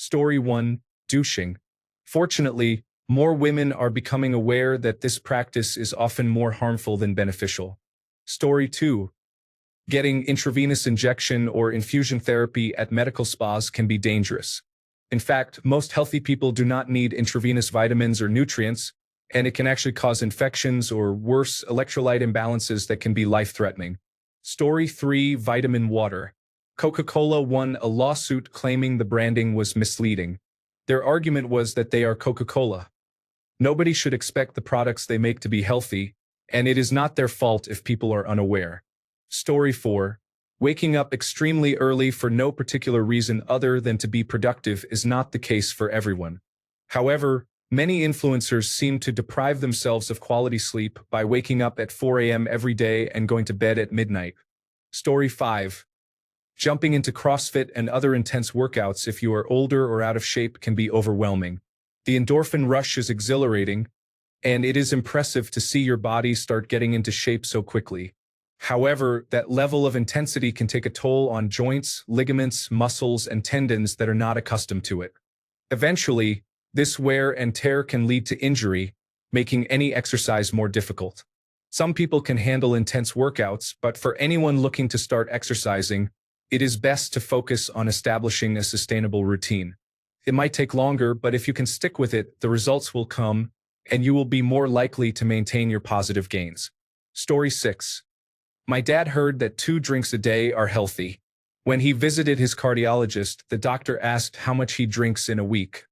Story 1. Douching. Fortunately, more women are becoming aware that this practice is often more harmful than beneficial. Story 2. Getting intravenous injection or infusion therapy at medical spas can be dangerous. In fact, most healthy people do not need intravenous vitamins or nutrients, and it can actually cause infections or worse, electrolyte imbalances that can be life-threatening. Story 3. Vitamin water. Coca-Cola won a lawsuit claiming the branding was misleading. Their argument was that they are Coca-Cola. Nobody should expect the products they make to be healthy, and it is not their fault if people are unaware. Story 4. Waking up extremely early for no particular reason other than to be productive is not the case for everyone. However, many influencers seem to deprive themselves of quality sleep by waking up at 4 a.m. every day and going to bed at midnight. Story 5. Jumping into CrossFit and other intense workouts if you are older or out of shape can be overwhelming. The endorphin rush is exhilarating, and it is impressive to see your body start getting into shape so quickly. However, that level of intensity can take a toll on joints, ligaments, muscles, and tendons that are not accustomed to it. Eventually, this wear and tear can lead to injury, making any exercise more difficult. Some people can handle intense workouts, but for anyone looking to start exercising, it is best to focus on establishing a sustainable routine. It might take longer, but if you can stick with it, the results will come, and you will be more likely to maintain your positive gains. Story 6. My dad heard that 2 drinks a day are healthy. When he visited his cardiologist, the doctor asked how much he drinks in a week.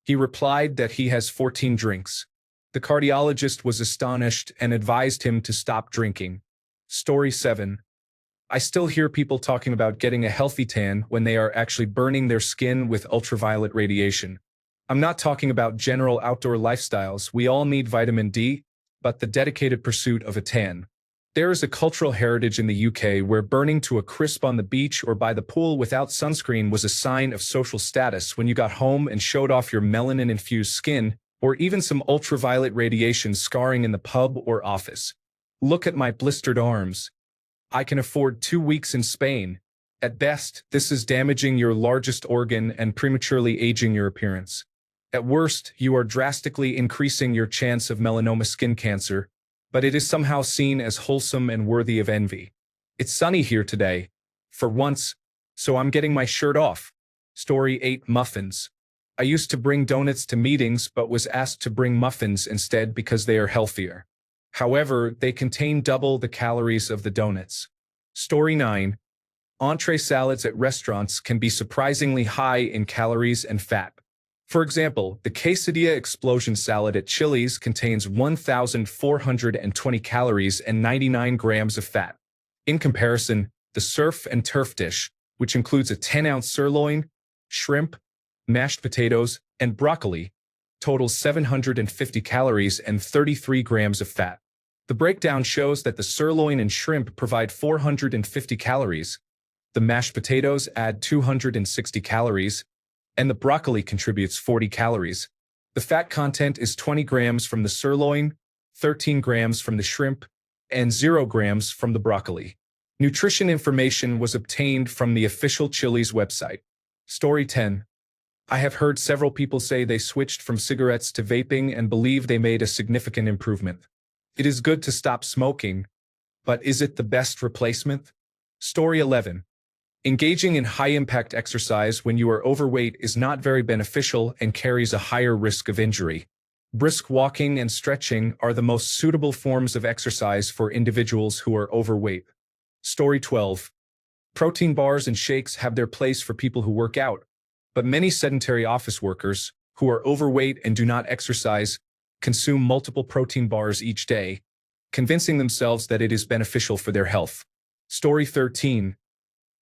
He replied that he has 14 drinks. The cardiologist was astonished and advised him to stop drinking. Story 7. I still hear people talking about getting a healthy tan when they are actually burning their skin with ultraviolet radiation. I'm not talking about general outdoor lifestyles. We all need vitamin D, but the dedicated pursuit of a tan. There is a cultural heritage in the UK where burning to a crisp on the beach or by the pool without sunscreen was a sign of social status when you got home and showed off your melanin-infused skin, or even some ultraviolet radiation scarring in the pub or office. Look at my blistered arms. I can afford 2 weeks in Spain. At best, this is damaging your largest organ and prematurely aging your appearance. At worst, you are drastically increasing your chance of melanoma skin cancer, but it is somehow seen as wholesome and worthy of envy. It's sunny here today, for once, so I'm getting my shirt off. Story 8. Muffins. I used to bring donuts to meetings but was asked to bring muffins instead because they are healthier. However, they contain double the calories of the donuts. Story 9. Entree salads at restaurants can be surprisingly high in calories and fat. For example, the quesadilla explosion salad at Chili's contains 1,420 calories and 99 grams of fat. In comparison, the surf and turf dish, which includes a 10-ounce sirloin, shrimp, mashed potatoes, and broccoli, totals 750 calories and 33 grams of fat. The breakdown shows that the sirloin and shrimp provide 450 calories, the mashed potatoes add 260 calories, and the broccoli contributes 40 calories. The fat content is 20 grams from the sirloin, 13 grams from the shrimp, and 0 grams from the broccoli. Nutrition information was obtained from the official Chili's website. Story 10. I have heard several people say they switched from cigarettes to vaping and believe they made a significant improvement. It is good to stop smoking, but is it the best replacement? Story 11. Engaging in high-impact exercise when you are overweight is not very beneficial and carries a higher risk of injury. Brisk walking and stretching are the most suitable forms of exercise for individuals who are overweight. Story 12. Protein bars and shakes have their place for people who work out, but many sedentary office workers, who are overweight and do not exercise, consume multiple protein bars each day, convincing themselves that it is beneficial for their health. Story 13.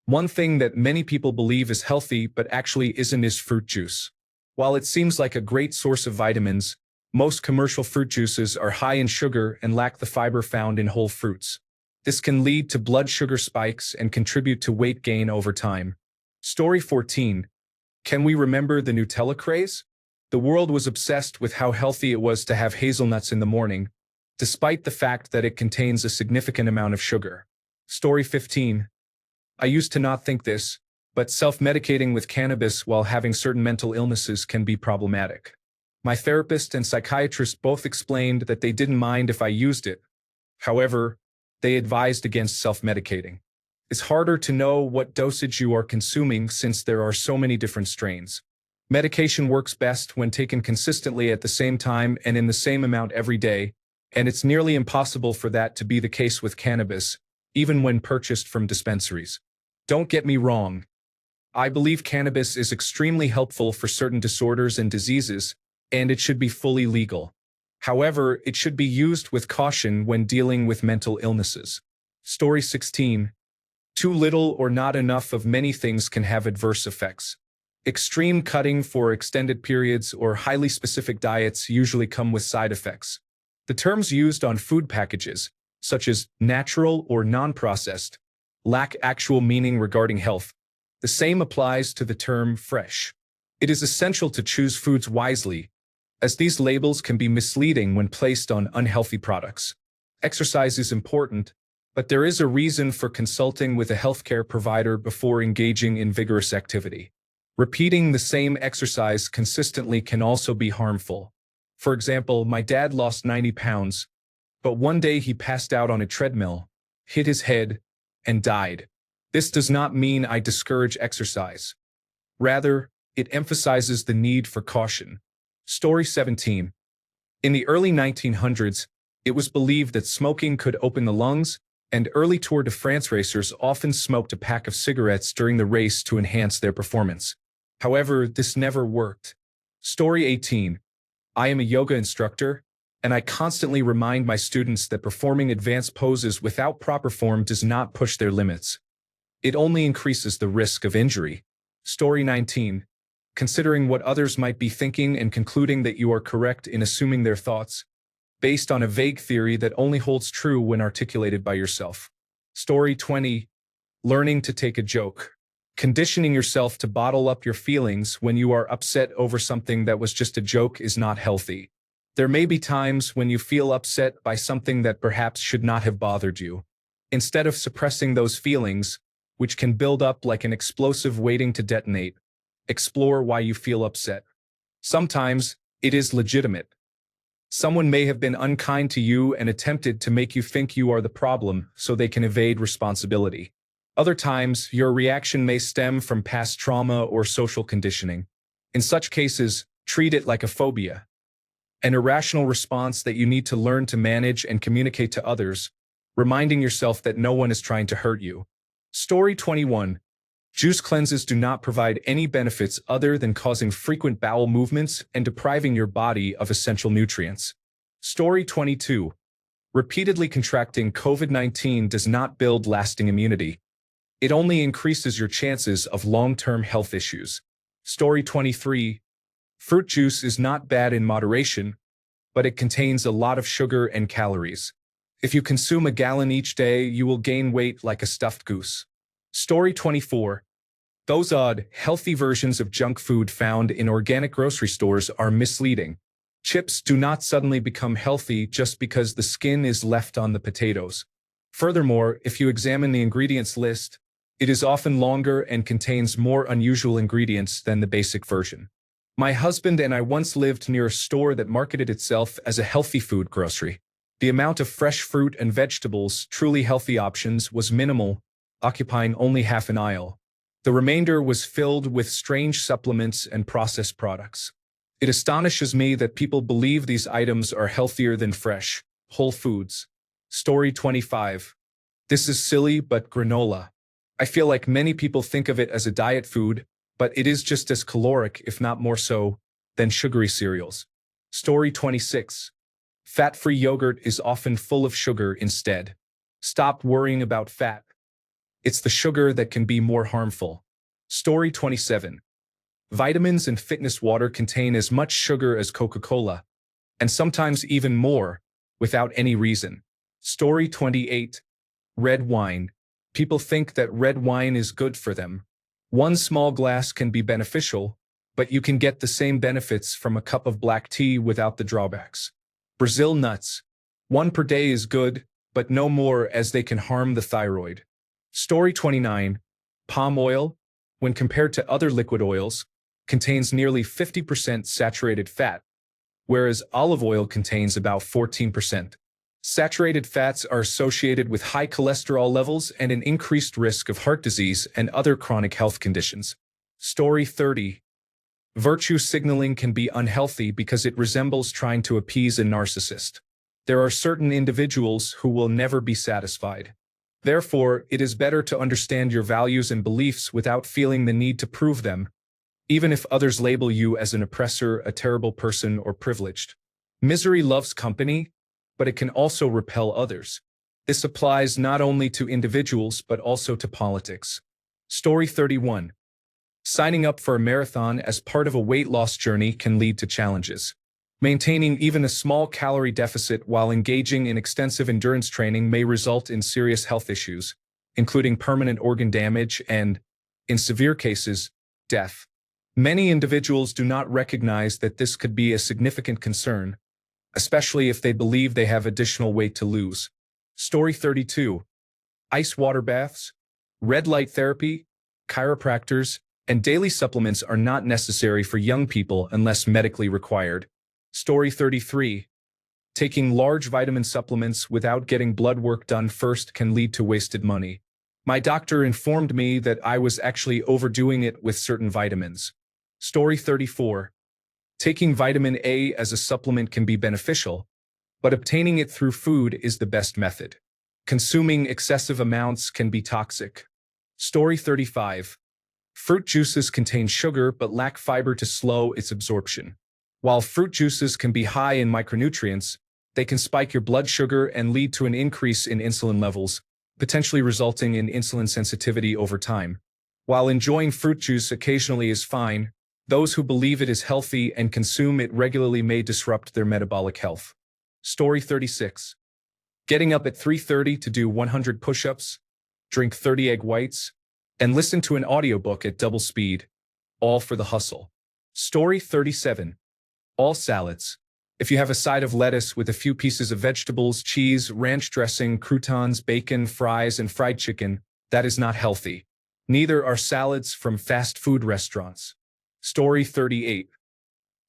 One thing that many people believe is healthy but actually isn't is fruit juice. While it seems like a great source of vitamins, most commercial fruit juices are high in sugar and lack the fiber found in whole fruits. This can lead to blood sugar spikes and contribute to weight gain over time. Story 14. Can we remember the Nutella craze? The world was obsessed with how healthy it was to have hazelnuts in the morning, despite the fact that it contains a significant amount of sugar. Story 15. I used to not think this, but self-medicating with cannabis while having certain mental illnesses can be problematic. My therapist and psychiatrist both explained that they didn't mind if I used it. However, they advised against self-medicating. It's harder to know what dosage you are consuming since there are so many different strains. Medication works best when taken consistently at the same time and in the same amount every day, and it's nearly impossible for that to be the case with cannabis, even when purchased from dispensaries. Don't get me wrong. I believe cannabis is extremely helpful for certain disorders and diseases, and it should be fully legal. However, it should be used with caution when dealing with mental illnesses. Story 16. Too little or not enough of many things can have adverse effects. Extreme cutting for extended periods or highly specific diets usually come with side effects. The terms used on food packages, such as natural or non-processed, lack actual meaning regarding health. The same applies to the term fresh. It is essential to choose foods wisely, as these labels can be misleading when placed on unhealthy products. Exercise is important, but there is a reason for consulting with a healthcare provider before engaging in vigorous activity. Repeating the same exercise consistently can also be harmful. For example, my dad lost 90 pounds, but one day he passed out on a treadmill, hit his head, and died. This does not mean I discourage exercise. Rather, it emphasizes the need for caution. Story 17. In the early 1900s, it was believed that smoking could open the lungs, and early Tour de France racers often smoked a pack of cigarettes during the race to enhance their performance. However, this never worked. Story 18. I am a yoga instructor, and I constantly remind my students that performing advanced poses without proper form does not push their limits. It only increases the risk of injury. Story 19. Considering what others might be thinking and concluding that you are correct in assuming their thoughts, based on a vague theory that only holds true when articulated by yourself. Story 20. Learning to take a joke. Conditioning yourself to bottle up your feelings when you are upset over something that was just a joke is not healthy. There may be times when you feel upset by something that perhaps should not have bothered you. Instead of suppressing those feelings, which can build up like an explosive waiting to detonate, explore why you feel upset. Sometimes it is legitimate. Someone may have been unkind to you and attempted to make you think you are the problem so they can evade responsibility. Other times, your reaction may stem from past trauma or social conditioning. In such cases, treat it like a phobia, an irrational response that you need to learn to manage and communicate to others, reminding yourself that no one is trying to hurt you. Story 21. Juice cleanses do not provide any benefits other than causing frequent bowel movements and depriving your body of essential nutrients. Story 22. Repeatedly contracting COVID-19 does not build lasting immunity. It only increases your chances of long-term health issues. Story 23. Fruit juice is not bad in moderation, but it contains a lot of sugar and calories. If you consume a gallon each day, you will gain weight like a stuffed goose. Story 24. Those odd, healthy versions of junk food found in organic grocery stores are misleading. Chips do not suddenly become healthy just because the skin is left on the potatoes. Furthermore, if you examine the ingredients list, it is often longer and contains more unusual ingredients than the basic version. My husband and I once lived near a store that marketed itself as a healthy food grocery. The amount of fresh fruit and vegetables, truly healthy options, was minimal, occupying only half an aisle. The remainder was filled with strange supplements and processed products. It astonishes me that people believe these items are healthier than fresh, whole foods. Story 25. This is silly, but granola. I feel like many people think of it as a diet food, but it is just as caloric, if not more so, than sugary cereals. Story 26. Fat-free yogurt is often full of sugar instead. Stop worrying about fat. It's the sugar that can be more harmful. Story 27. Vitamins and fitness water contain as much sugar as Coca-Cola, and sometimes even more, without any reason. Story 28. Red wine. People think that red wine is good for them. One small glass can be beneficial, but you can get the same benefits from a cup of black tea without the drawbacks. Brazil nuts. 1 per day is good, but no more as they can harm the thyroid. Story 29. Palm oil. when compared to other liquid oils, contains nearly 50% saturated fat, whereas olive oil contains about 14%. Saturated fats are associated with high cholesterol levels and an increased risk of heart disease and other chronic health conditions. Story 30. Virtue signaling can be unhealthy because it resembles trying to appease a narcissist. There are certain individuals who will never be satisfied. Therefore, it is better to understand your values and beliefs without feeling the need to prove them, even if others label you as an oppressor, a terrible person, or privileged. Misery loves company, but it can also repel others. This applies not only to individuals but also to politics. Story 31. Signing up for a marathon as part of a weight loss journey can lead to challenges. Maintaining even a small calorie deficit while engaging in extensive endurance training may result in serious health issues, including permanent organ damage and, in severe cases, death. Many individuals do not recognize that this could be a significant concern, especially if they believe they have additional weight to lose. Story 32. Ice water baths, red light therapy, chiropractors, and daily supplements are not necessary for young people unless medically required. Story 33. Taking large vitamin supplements without getting blood work done first can lead to wasted money. My doctor informed me that I was actually overdoing it with certain vitamins. Story 34. Taking vitamin A as a supplement can be beneficial, but obtaining it through food is the best method. Consuming excessive amounts can be toxic. Story 35. Fruit juices contain sugar but lack fiber to slow its absorption. While fruit juices can be high in micronutrients, they can spike your blood sugar and lead to an increase in insulin levels, potentially resulting in insulin sensitivity over time. While enjoying fruit juice occasionally is fine, those who believe it is healthy and consume it regularly may disrupt their metabolic health. Story 36. Getting up at 3:30 to do 100 push-ups, drink 30 egg whites, and listen to an audiobook at double speed, all for the hustle. Story 37. All salads. If you have a side of lettuce with a few pieces of vegetables, cheese, ranch dressing, croutons, bacon, fries, and fried chicken, that is not healthy. Neither are salads from fast food restaurants. Story 38.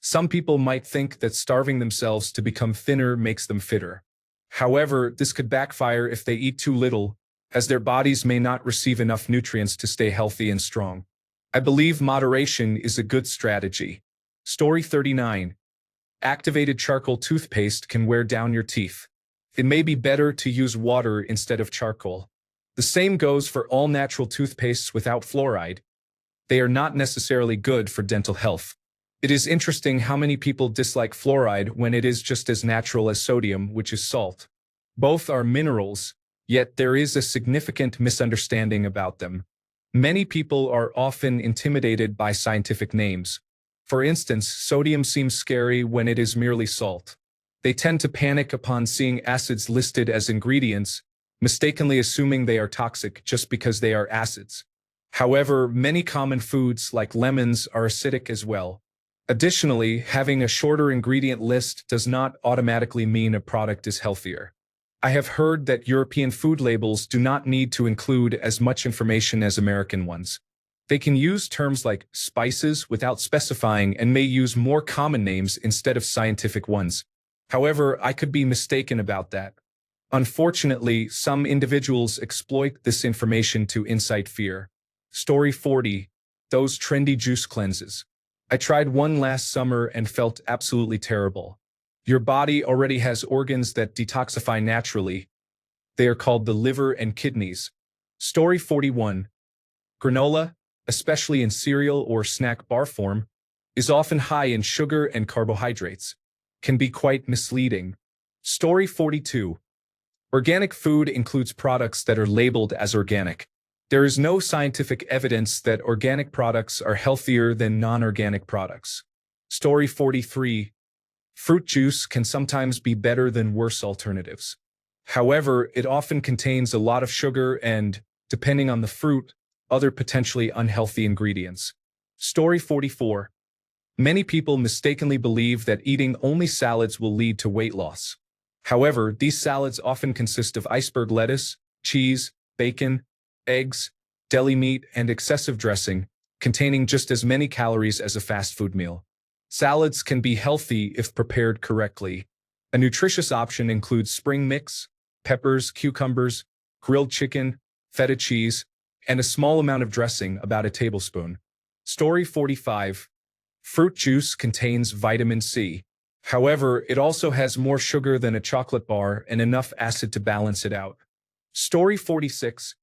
Some people might think that starving themselves to become thinner makes them fitter. However, this could backfire if they eat too little, as their bodies may not receive enough nutrients to stay healthy and strong. I believe moderation is a good strategy. Story 39. Activated charcoal toothpaste can wear down your teeth. It may be better to use water instead of charcoal. The same goes for all natural toothpastes without fluoride. They are not necessarily good for dental health. It is interesting how many people dislike fluoride when it is just as natural as sodium, which is salt. Both are minerals, yet there is a significant misunderstanding about them. Many people are often intimidated by scientific names. For instance, sodium seems scary when it is merely salt. They tend to panic upon seeing acids listed as ingredients, mistakenly assuming they are toxic just because they are acids. However, many common foods like lemons are acidic as well. Additionally, having a shorter ingredient list does not automatically mean a product is healthier. I have heard that European food labels do not need to include as much information as American ones. They can use terms like spices without specifying and may use more common names instead of scientific ones. However, I could be mistaken about that. Unfortunately, some individuals exploit this information to incite fear. Story 40. Those trendy juice cleanses. I tried one last summer and felt absolutely terrible. Your body already has organs that detoxify naturally. They are called the liver and kidneys. Story 41. Granola, especially in cereal or snack bar form, is often high in sugar and carbohydrates. Can be quite misleading. Story 42. Organic food includes products that are labeled as organic. There is no scientific evidence that organic products are healthier than non-organic products. Story 43. Fruit juice can sometimes be better than worse alternatives. However, it often contains a lot of sugar and, depending on the fruit, other potentially unhealthy ingredients. Story 44. Many people mistakenly believe that eating only salads will lead to weight loss. However, these salads often consist of iceberg lettuce, cheese, bacon, eggs, deli meat, and excessive dressing, containing just as many calories as a fast food meal. Salads can be healthy if prepared correctly. A nutritious option includes spring mix, peppers, cucumbers, grilled chicken, feta cheese, and a small amount of dressing, about a tablespoon. Story 45. Fruit juice contains vitamin C. However, it also has more sugar than a chocolate bar and enough acid to balance it out. Story 46.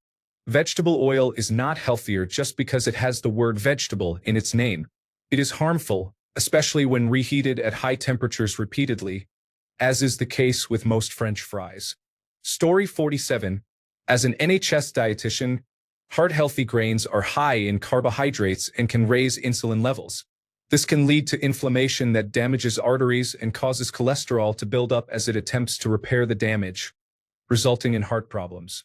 Vegetable oil is not healthier just because it has the word vegetable in its name. It is harmful, especially when reheated at high temperatures repeatedly, as is the case with most French fries. Story 47. As an NHS dietitian, heart-healthy grains are high in carbohydrates and can raise insulin levels. This can lead to inflammation that damages arteries and causes cholesterol to build up as it attempts to repair the damage, resulting in heart problems.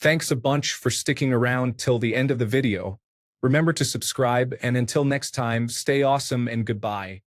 Thanks a bunch for sticking around till the end of the video. Remember to subscribe, and until next time, stay awesome and goodbye.